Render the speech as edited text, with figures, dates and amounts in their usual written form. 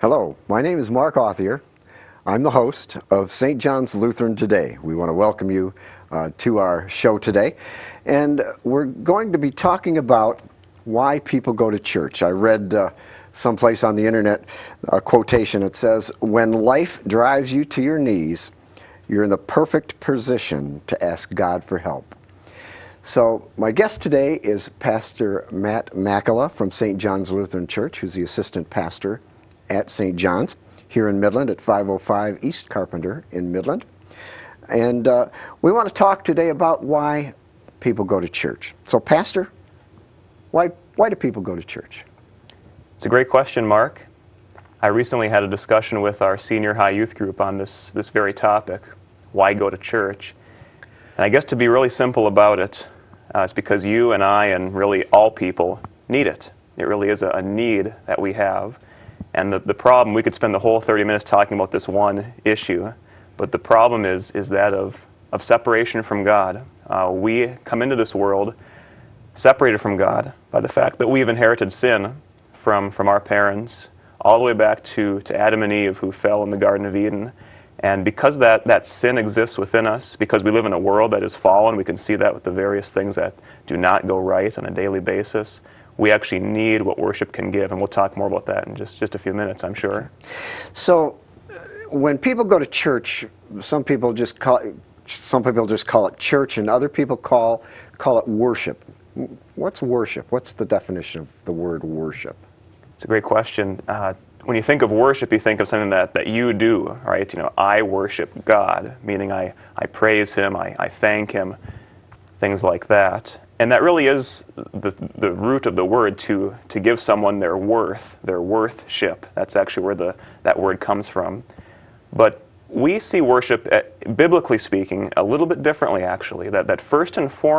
Hello, my name is Mark Authier. I'm the host of St. John's Lutheran Today. We want to welcome you to our show today. And we're going to be talking about why people go to church. I read someplace on the internet a quotation that says, "When life drives you to your knees, you're in the perfect position to ask God for help." So my guest today is Pastor Matt Makala from St. John's Lutheran Church, who's the assistant pastor at St. John's here in Midland at 505 East Carpenter in Midland. And we want to talk today about why people go to church. So Pastor, why do people go to church? It's a great question, Mark. I recently had a discussion with our senior high youth group on this very topic, why go to church? And I guess to be really simple about it, it's because you and I and really all people need it. It really is a need that we have. And the problem, we could spend the whole 30 minutes talking about this one issue, but the problem is that of separation from God. We come into this world separated from God by the fact that we've inherited sin from our parents all the way back to Adam and Eve, who fell in the Garden of Eden. And because that sin exists within us, because we live in a world that is fallen, we can see that with the various things that do not go right on a daily basis. We actually need what worship can give, and we'll talk more about that in just a few minutes, I'm sure. So when people go to church, some people just call it church, and other people call it worship. What's worship? What's the definition of the word worship? It's a great question. When you think of worship, you think of something that you do, right? You know, I worship God, meaning I praise Him, I thank Him, things like that. And that really is the root of the word, to give someone their worthship. That's actually where that word comes from. But we see worship, biblically speaking, a little bit differently, actually. That first and foremost,